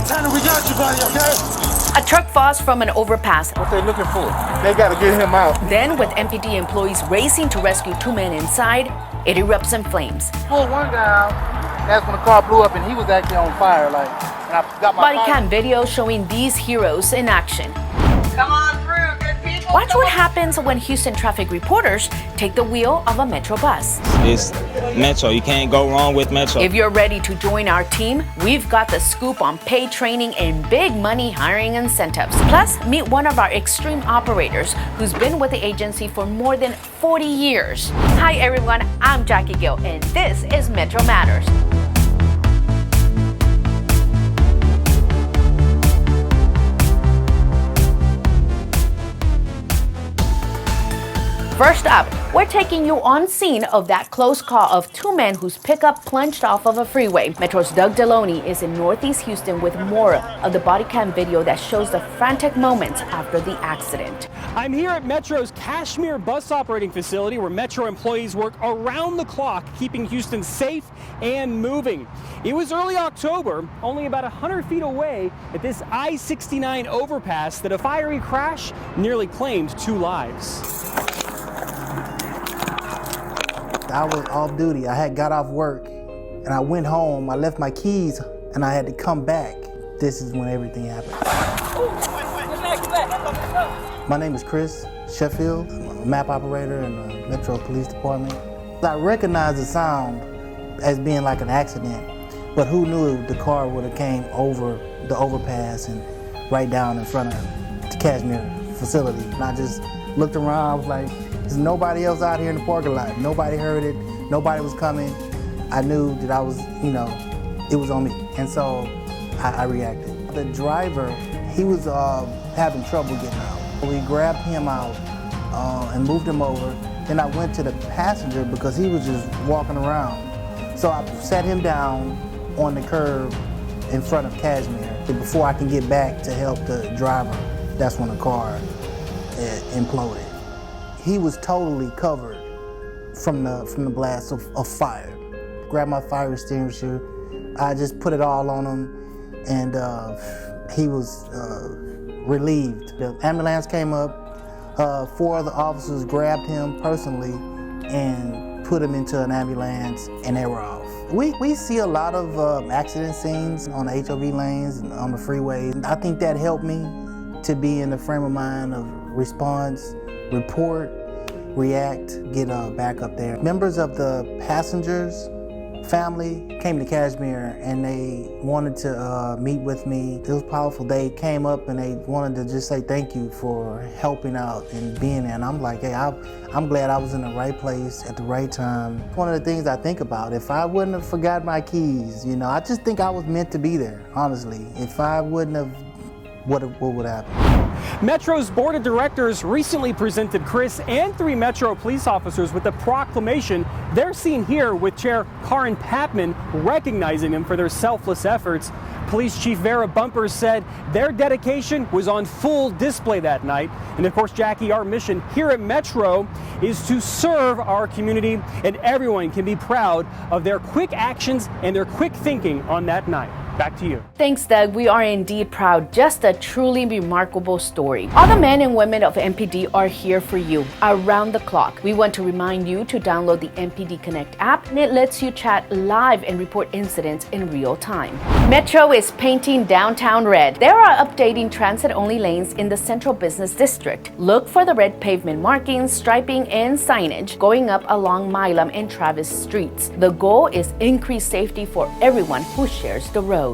Tanner, we got you, buddy, okay? A truck falls from an overpass. What they looking for? They gotta get him out. Then, with MPD employees racing to rescue 2 men inside, it erupts in flames. Pulled one guy out. That's when the car blew up and he was actually on fire, like, and I got my Body cam video showing these heroes in action. Come on through, good people. Watch what happens when Houston traffic reporters take the wheel of a Metro bus. It's Metro. You can't go wrong with Metro. If you're ready to join our team, we've got the scoop on paid training and big money hiring incentives. Plus, meet one of our extreme operators who's been with the agency for more than 40 years. Hi everyone, I'm Jackie Gill and this is Metro Matters. First up, we're taking you on scene of that close call of 2 men whose pickup plunged off of a freeway. Metro's Doug Deloney is in Northeast Houston with more of the body cam video that shows the frantic moments after the accident. I'm here at Metro's Kashmir bus operating facility where Metro employees work around the clock keeping Houston safe and moving. It was early October, only about 100 feet away at this I-69 overpass that a fiery crash nearly claimed 2 lives. I was off duty. I had got off work and I went home. I left my keys and I had to come back. This is when everything happened. My name is Chris Sheffield. I'm a map operator in the Metro Police Department. I recognized the sound as being like an accident, but who knew the car would have came over the overpass and right down in front of the Kashmir facility. And I just looked around, I was like, there's nobody else out here in the parking lot. Nobody heard it, nobody was coming. I knew that I was, it was on me. And so I reacted. The driver, he was having trouble getting out. We grabbed him out and moved him over. Then I went to the passenger because he was just walking around. So I sat him down on the curb in front of Kashmir. Before I can get back to help the driver, that's when the car imploded. He was totally covered from the blast of fire. Grabbed my fire extinguisher, I just put it all on him, and he was relieved. The ambulance came up, 4 other officers grabbed him personally and put him into an ambulance, and they were off. We see a lot of accident scenes on the HOV lanes and on the freeway. I think that helped me to be in the frame of mind of response, report, react, get back up there. Members of the passengers' family came to Kashmir and they wanted to meet with me. It was powerful. They came up and they wanted to just say thank you for helping out and being there. And I'm like, hey, I'm glad I was in the right place at the right time. One of the things I think about, if I wouldn't have forgot my keys, I just think I was meant to be there, honestly. If I wouldn't have, what would happen? Metro's board of directors recently presented Chris and 3 Metro police officers with a proclamation. They're seen here with Chair Karin Papman recognizing them for their selfless efforts. Police Chief Vera Bumpers said their dedication was on full display that night. And of course, Jackie, our mission here at Metro is to serve our community, and everyone can be proud of their quick actions and their quick thinking on that night. Back to you. Thanks, Doug. We are indeed proud. Just a truly remarkable story. All the men and women of MPD are here for you around the clock. We want to remind you to download the MPD Connect app, and it lets you chat live and report incidents in real time. Metro is painting downtown red. They are updating transit-only lanes in the Central Business District. Look for the red pavement markings, striping, and signage going up along Milam and Travis streets. The goal is increased safety for everyone who shares the road.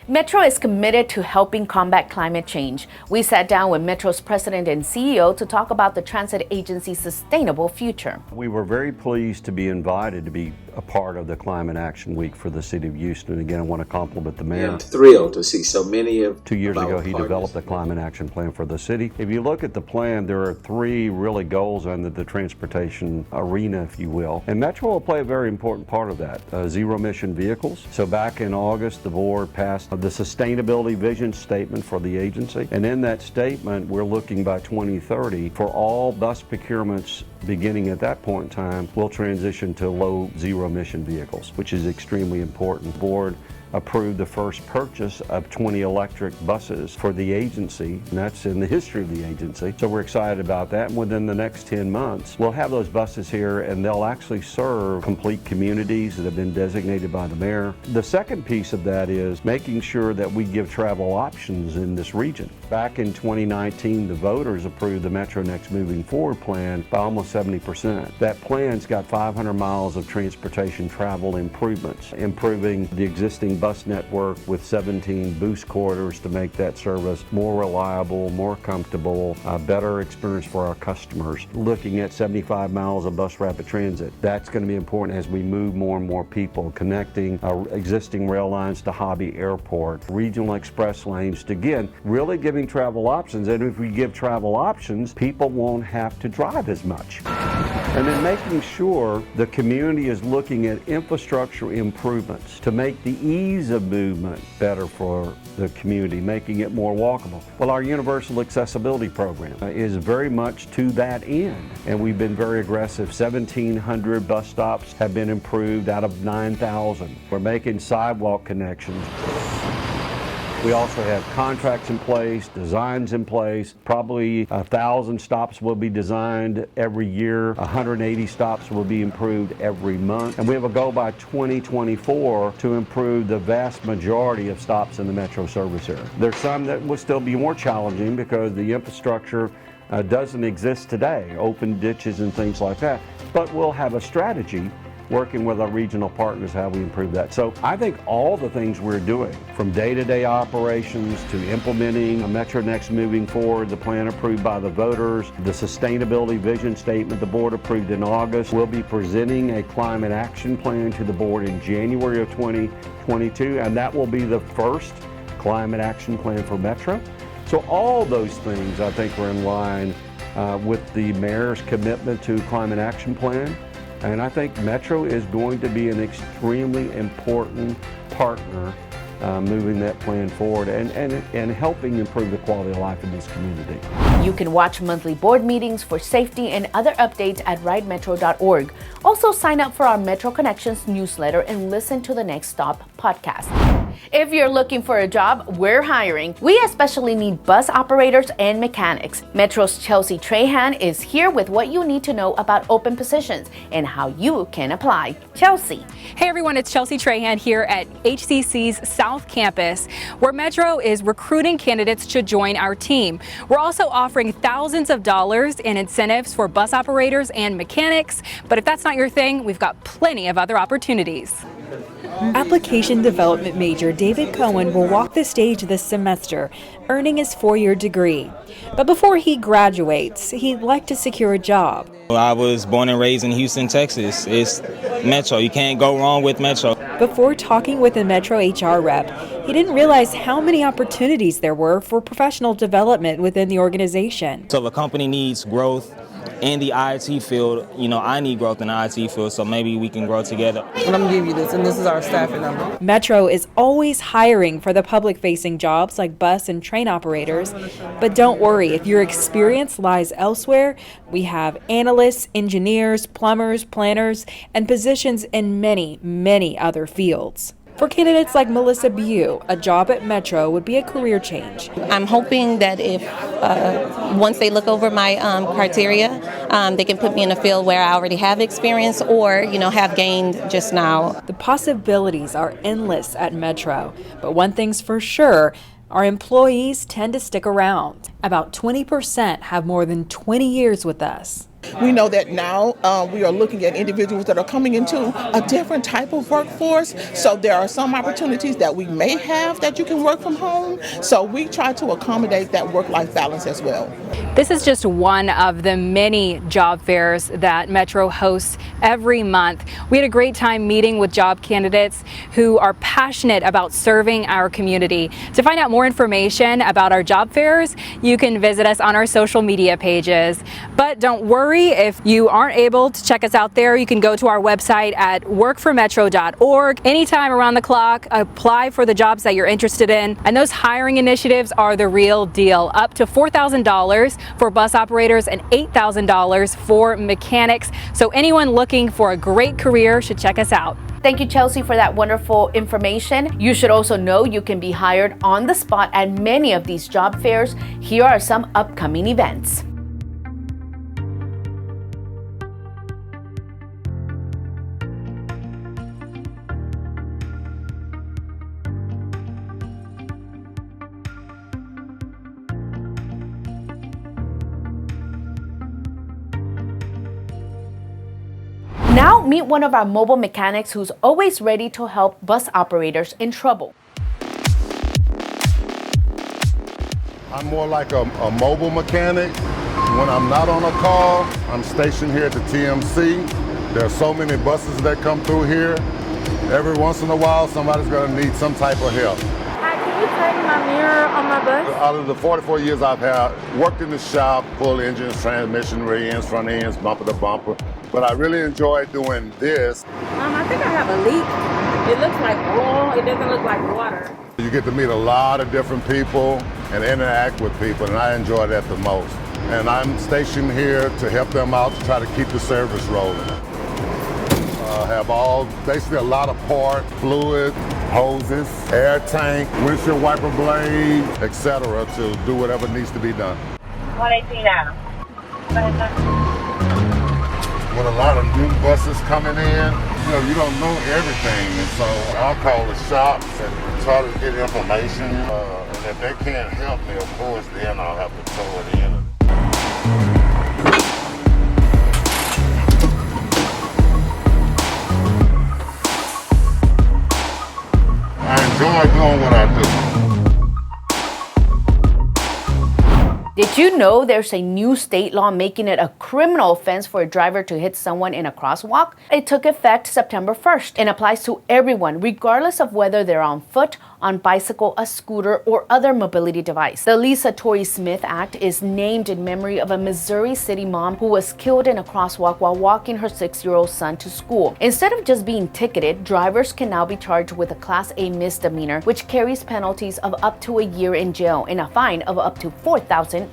Metro is committed to helping combat climate change. We sat down with Metro's president and CEO to talk about the transit agency's sustainable future. We were very pleased to be invited to be a part of the Climate Action Week for the City of Houston. Again, I want to compliment the mayor. I'm thrilled to see so many of 2 years ago, he developed the Climate Action Plan for the city. If you look at the plan, there are 3 really goals under the transportation arena, if you will. And Metro will play a very important part of that. Zero emission vehicles. So back in August, the board passed the sustainability vision statement for the agency. And in that statement, we're looking by 2030 for all bus procurements beginning at that point in time, we'll transition to low zero emission vehicles, which is extremely important. The board approved the first purchase of 20 electric buses for the agency, and that's in the history of the agency. So we're excited about that, and within the next 10 months, we'll have those buses here and they'll actually serve complete communities that have been designated by the mayor. The second piece of that is making sure that we give travel options in this region. Back in 2019, the voters approved the Metro Next Moving Forward plan by almost 70%. That plan's got 500 miles of transportation travel improvements, improving the existing bus network with 17 boost corridors to make that service more reliable, more comfortable, a better experience for our customers. Looking at 75 miles of bus rapid transit. That's going to be important as we move more and more people, connecting our existing rail lines to Hobby Airport, regional express lanes, to again, really giving travel options. And if we give travel options, people won't have to drive as much. And then making sure the community is looking at infrastructure improvements to make the ease of movement better for the community, making it more walkable. Well, our universal accessibility program is very much to that end, and we've been very aggressive. 1,700 bus stops have been improved out of 9,000. We're making sidewalk connections. We also have contracts in place, designs in place. Probably 1,000 stops will be designed every year. 180 stops will be improved every month. And we have a goal by 2024 to improve the vast majority of stops in the Metro service area. There's some that will still be more challenging because the infrastructure doesn't exist today, open ditches and things like that. But we'll have a strategy working with our regional partners how we improve that. So I think all the things we're doing, from day-to-day operations to implementing a Metro Next Moving Forward, the plan approved by the voters, the sustainability vision statement the board approved in August. We'll be presenting a climate action plan to the board in January of 2022, and that will be the first climate action plan for Metro. So all those things I think are in line with the mayor's commitment to climate action plan. And I think Metro is going to be an extremely important partner moving that plan forward and helping improve the quality of life in this community. You can watch monthly board meetings for safety and other updates at ridemetro.org. Also sign up for our Metro Connections newsletter and listen to the Next Stop podcast. If you're looking for a job, we're hiring. We especially need bus operators and mechanics. Metro's Chelsea Trahan is here with what you need to know about open positions and how you can apply. Chelsea. Hey everyone, it's Chelsea Trahan here at HCC's South Campus, where Metro is recruiting candidates to join our team. We're also offering thousands of dollars in incentives for bus operators and mechanics, but if that's not your thing, we've got plenty of other opportunities. Application development major David Cohen will walk the stage this semester, earning his four-year degree. But before he graduates, he'd like to secure a job. I was born and raised in Houston, Texas. It's Metro. You can't go wrong with Metro. Before talking with a Metro HR rep, he didn't realize how many opportunities there were for professional development within the organization. So if a company needs growth in the IT field, I need growth in the IT field, so maybe we can grow together. I'm going to give you this, and this is our staffing number. Metro is always hiring for the public-facing jobs like bus and train operators. But don't worry, if your experience lies elsewhere, we have analysts, engineers, plumbers, planners, and positions in many, many other fields. For candidates like Melissa Bew, a job at Metro would be a career change. I'm hoping that if once they look over my criteria, they can put me in a field where I already have experience or, have gained just now. The possibilities are endless at Metro, but one thing's for sure, our employees tend to stick around. About 20% have more than 20 years with us. We know that now we are looking at individuals that are coming into a different type of workforce. So there are some opportunities that we may have that you can work from home. So we try to accommodate that work-life balance as well. This is just one of the many job fairs that Metro hosts every month. We had a great time meeting with job candidates who are passionate about serving our community. To find out more information about our job fairs, you can visit us on our social media pages. But don't worry, if you aren't able to check us out there, you can go to our website at workformetro.org. Anytime around the clock, apply for the jobs that you're interested in. And those hiring initiatives are the real deal. Up to $4,000 for bus operators and $8,000 for mechanics. So anyone looking for a great career should check us out. Thank you, Chelsea, for that wonderful information. You should also know you can be hired on the spot at many of these job fairs. Here are some upcoming events. Now meet one of our mobile mechanics who's always ready to help bus operators in trouble. I'm more like a mobile mechanic. When I'm not on a call, I'm stationed here at the TMC. There are so many buses that come through here. Every once in a while, somebody's gonna need some type of help. Hi, can you tighten my mirror on my bus? Out of the 44 years I've had, worked in the shop, full engines, transmission, rear ends, front ends, bumper to bumper. But I really enjoy doing this. I think I have a leak. It looks like oil, it doesn't look like water. You get to meet a lot of different people and interact with people, and I enjoy that the most. And I'm stationed here to help them out to try to keep the service rolling. Have basically a lot of parts, fluid, hoses, air tank, windshield wiper blade, etc. to do whatever needs to be done. 118 now. With a lot of new buses coming in, you don't know everything, and so I'll call the shops and try to get information. And if they can't help me, of course, then I'll have to throw it in. I enjoy doing what I do. Did you know there's a new state law making it a criminal offense for a driver to hit someone in a crosswalk? It took effect September 1st and applies to everyone, regardless of whether they're on foot, on bicycle, a scooter, or other mobility device. The Lisa Torrey Smith Act is named in memory of a Missouri City mom who was killed in a crosswalk while walking her 6-year-old son to school. Instead of just being ticketed, drivers can now be charged with a Class A misdemeanor, which carries penalties of up to a year in jail and a fine of up to $4,000.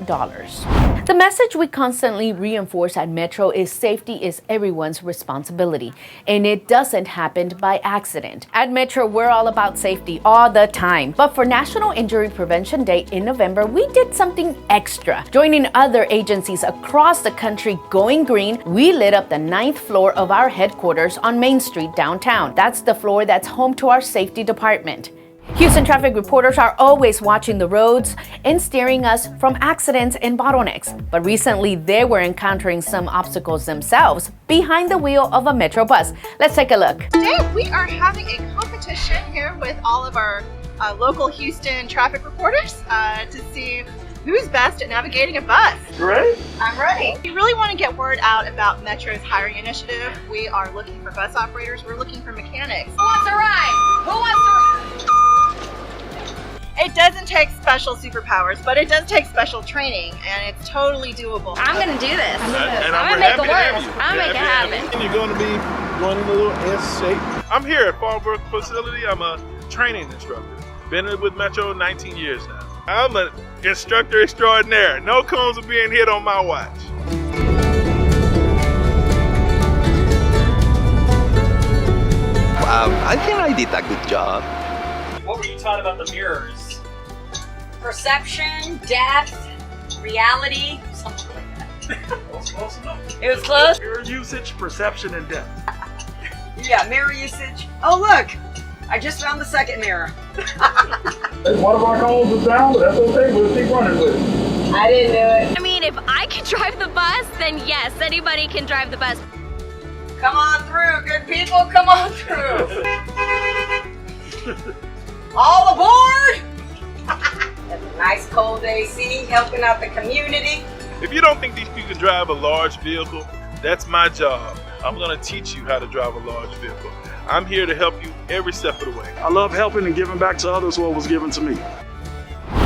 The message we constantly reinforce at Metro is safety is everyone's responsibility, and it doesn't happen by accident. At Metro, we're all about safety all the time. But for National Injury Prevention Day in November, we did something extra. Joining other agencies across the country going green, we lit up the 9th floor of our headquarters on Main Street downtown. That's the floor that's home to our safety department. Houston traffic reporters are always watching the roads and steering us from accidents and bottlenecks. But recently, they were encountering some obstacles themselves behind the wheel of a Metro bus. Let's take a look. Today, we are having a competition here with all of our local Houston traffic reporters to see who's best at navigating a bus. Ready? I'm ready. We really want to get word out about Metro's hiring initiative. We are looking for bus operators. We're looking for mechanics. Who wants a ride? Who wants a ride? It doesn't take special superpowers, but it does take special training, and it's totally doable. I'm gonna do this. I'm gonna make it work. I'm gonna make it happen. And you're gonna be running a little S-shape. I'm here at Fallbrook facility. I'm a training instructor. Been with Metro 19 years now. I'm an instructor extraordinaire. No cones are being hit on my watch. I think I did a good job. What were you taught about the mirrors? Perception, depth, reality, something like that. That was close enough. It was close? Mirror usage, perception, and depth. Yeah, mirror usage. Oh look, I just found the second mirror. One of our calls is down, but that's okay, we'll keep running with it. I didn't do it. I mean, if I can drive the bus, then yes, anybody can drive the bus. Come on through, good people, come on through. All aboard! That's a nice cold AC, helping out the community. If you don't think these people can drive a large vehicle, that's my job. I'm gonna teach you how to drive a large vehicle. I'm here to help you every step of the way. I love helping and giving back to others what was given to me.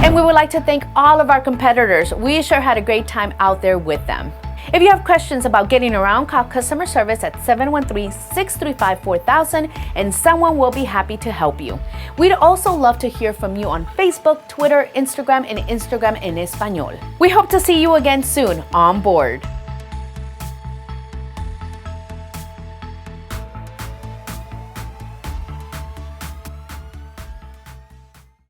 And we would like to thank all of our competitors. We sure had a great time out there with them. If you have questions about getting around, call customer service at 713-635-4000 and someone will be happy to help you. We'd also love to hear from you on Facebook, Twitter, Instagram, and Instagram en Español. We hope to see you again soon on board.